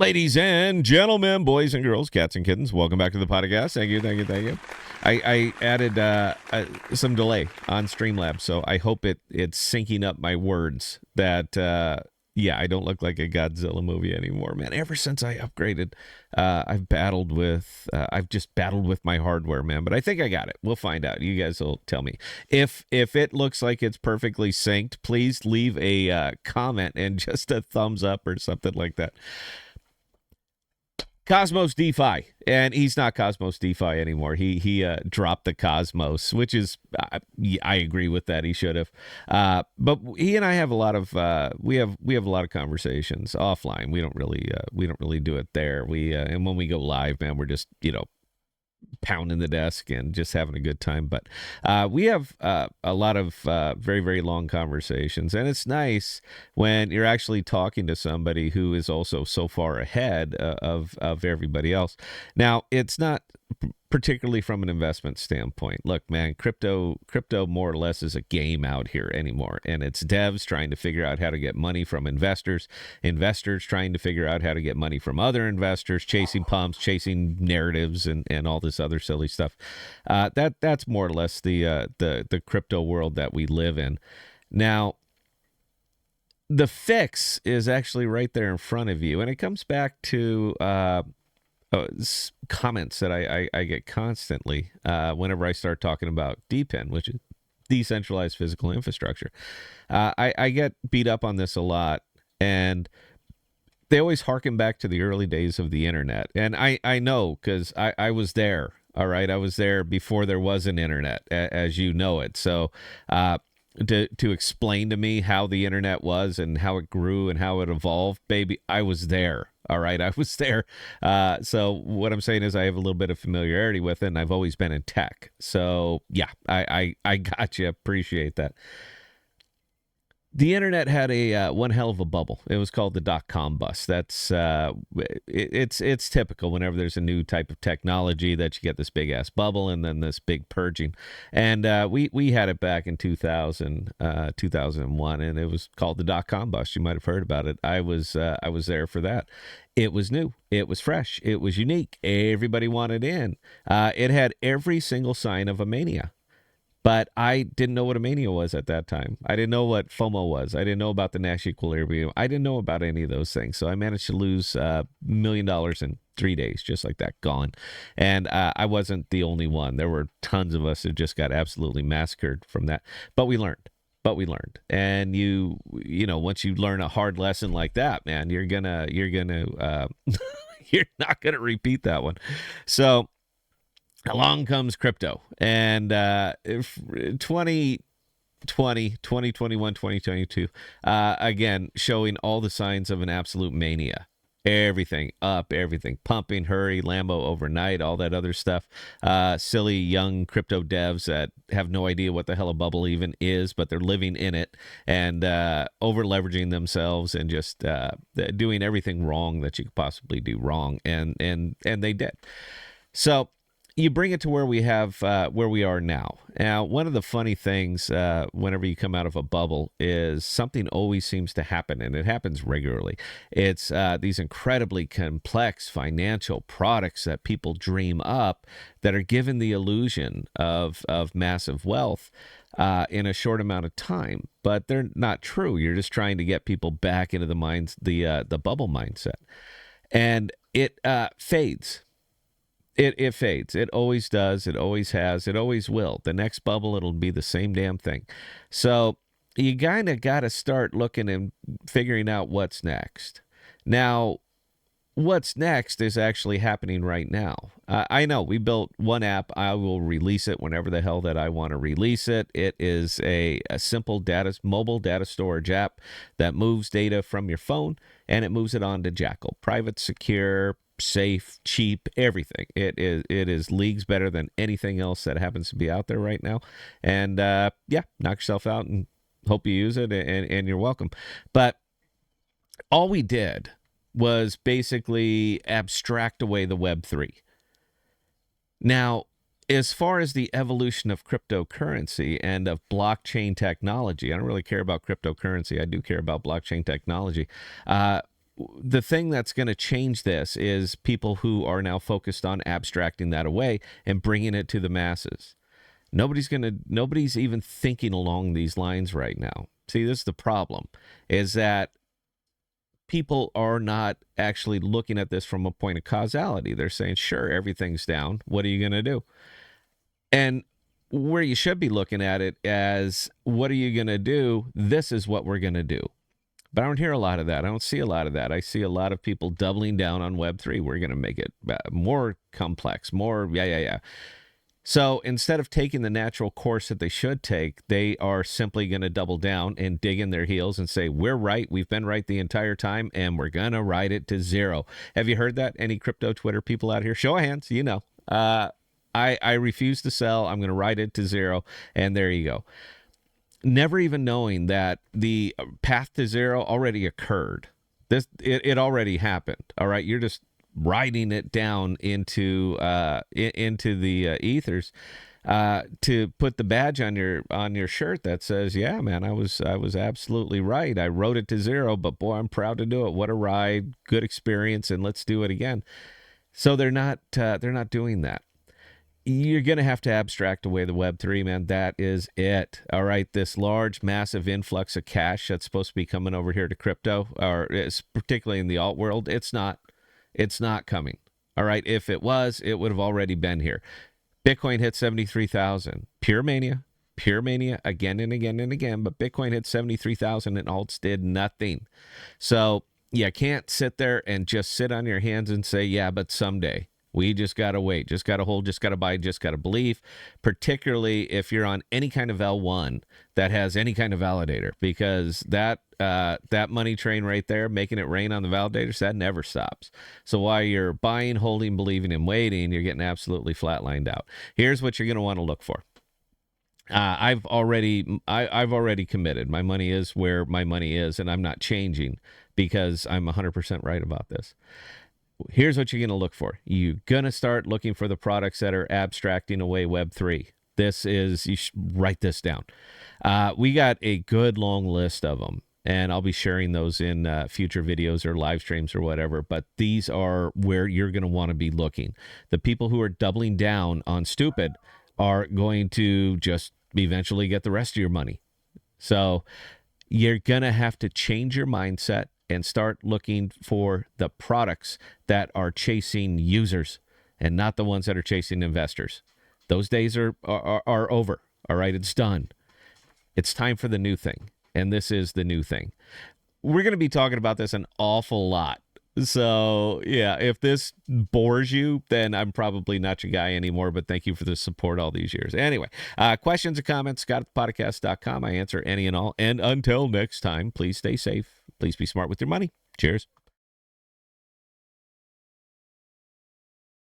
Ladies and gentlemen, boys and girls, cats and kittens, welcome back to the podcast. Thank you, thank you, thank you. I added some delay on Streamlabs, so I hope it's syncing up my words that, I don't look like a Godzilla movie anymore, man. Ever since I upgraded, I've just battled with my hardware, man. But I think I got it. We'll find out. You guys will tell me. If it looks like it's perfectly synced, please leave a comment and just a thumbs up or something like that. Cosmos DeFi, and he's not Cosmos DeFi anymore. He dropped the Cosmos, which is I agree with that. He should have. But he and I have a lot of we have a lot of conversations offline. We don't really do it there. And when we go live, man, we're just pounding the desk and just having a good time. But we have a lot of very, very long conversations. And it's nice when you're actually talking to somebody who is also so far ahead of everybody else. Now, it's not particularly from an investment standpoint. Look, man, crypto more or less is a game out here anymore, and it's devs trying to figure out how to get money from investors trying to figure out how to get money from other investors, chasing pumps, chasing narratives, and all this other silly stuff. That's more or less the crypto world that we live in now. The fix is actually right there in front of you, and it comes back to comments that I get constantly whenever I start talking about DePIN, which is decentralized physical infrastructure. I get beat up on this a lot, and they always harken back to the early days of the internet. And I know because I was there. All right, I was there before there was an internet, as you know it. So to explain to me how the internet was and how it grew and how it evolved, baby, I was there. All right, I was there. So what I'm saying is I have a little bit of familiarity with it, and I've always been in tech. So yeah, I got you. Appreciate that. The internet had a one hell of a bubble. It was called the .com bust. That's it's typical whenever there's a new type of technology that you get this big ass bubble and then this big purging. And we had it back in 2001, and it was called the .com bust. You might have heard about it. I was there for that. It was new. It was fresh. It was unique. Everybody wanted in. It had every single sign of a mania. But I didn't know what a mania was at that time. I didn't know what FOMO was. I didn't know about the Nash equilibrium. I didn't know about any of those things. So I managed to lose $1 million in 3 days, just like that, gone. And I wasn't the only one. There were tons of us who just got absolutely massacred from that. But we learned. And you know, once you learn a hard lesson like that, man, you're gonna you're not gonna repeat that one. So along comes crypto, and 2021, 2022, again, showing all the signs of an absolute mania. Everything up, everything pumping, hurry, Lambo overnight, all that other stuff. Silly young crypto devs that have no idea what the hell a bubble even is, but they're living in it and over leveraging themselves and just doing everything wrong that you could possibly do wrong, and they did. So you bring it to where we are now. Now, one of the funny things whenever you come out of a bubble is something always seems to happen, and it happens regularly. It's these incredibly complex financial products that people dream up that are given the illusion of massive wealth in a short amount of time, but they're not true. You're just trying to get people back into the bubble mindset, and it fades. It fades. It always does. It always has. It always will. The next bubble, it'll be the same damn thing. So you kind of got to start looking and figuring out what's next. Now, what's next is actually happening right now. I know we built one app. I will release it whenever the hell that I want to release it. It is a simple mobile data storage app that moves data from your phone and it moves it onto Jackal. Private, secure, safe, cheap, everything. It is leagues better than anything else that happens to be out there right now. And knock yourself out and hope you use it, and you're welcome. But all we did was basically abstract away the web3. Now, as far as the evolution of cryptocurrency and of blockchain technology, I don't really care about cryptocurrency. I do care about blockchain technology. the thing that's going to change this is people who are now focused on abstracting that away and bringing it to the masses. Nobody's even thinking along these lines right now. See, this is the problem, is that people are not actually looking at this from a point of causality. They're saying, sure, everything's down. What are you going to do? And where you should be looking at it as, what are you going to do? This is what we're going to do. But I don't hear a lot of that. I don't see a lot of that. I see a lot of people doubling down on Web3. We're going to make it more complex, more, yeah. So instead of taking the natural course that they should take, they are simply going to double down and dig in their heels and say, we're right. We've been right the entire time, and we're going to ride it to zero. Have you heard that? Any crypto Twitter people out here? Show of hands, you know. I refuse to sell. I'm going to ride it to zero, and there you go. Never even knowing that the path to zero already occurred. It already happened. All right, you're just riding it down into the ethers to put the badge on your shirt that says, "Yeah, man, I was absolutely right. I rode it to zero, but boy, I'm proud to do it. What a ride, good experience, and let's do it again." So they're not doing that. You're going to have to abstract away the Web3, man. That is it. All right. This large, massive influx of cash that's supposed to be coming over here to crypto, or it's particularly in the alt world, it's not coming. All right. If it was, it would have already been here. Bitcoin hit 73,000. Pure mania again and again and again. But Bitcoin hit 73,000 and alts did nothing. So you can't sit there and just sit on your hands and say, yeah, but someday. We just got to wait, just got to hold, just got to buy, just got to believe, particularly if you're on any kind of L1 that has any kind of validator, because that money train right there, making it rain on the validators, that never stops. So while you're buying, holding, believing, and waiting, you're getting absolutely flatlined out. Here's what you're going to want to look for. I've already committed. My money is where my money is, and I'm not changing because I'm 100% right about this. Here's what you're going to look for. You're going to start looking for the products that are abstracting away Web3. You should write this down. We got a good long list of them, and I'll be sharing those in future videos or live streams or whatever, but these are where you're going to want to be looking. The people who are doubling down on stupid are going to just eventually get the rest of your money. So you're going to have to change your mindset and start looking for the products that are chasing users and not the ones that are chasing investors. Those days are over. All right, it's done. It's time for the new thing, and this is the new thing. We're going to be talking about this an awful lot. So, yeah, if this bores you, then I'm probably not your guy anymore, but thank you for the support all these years. Anyway, questions or comments, scott@thepodcast.com. I answer any and all. And until next time, please stay safe. Please be smart with your money. Cheers.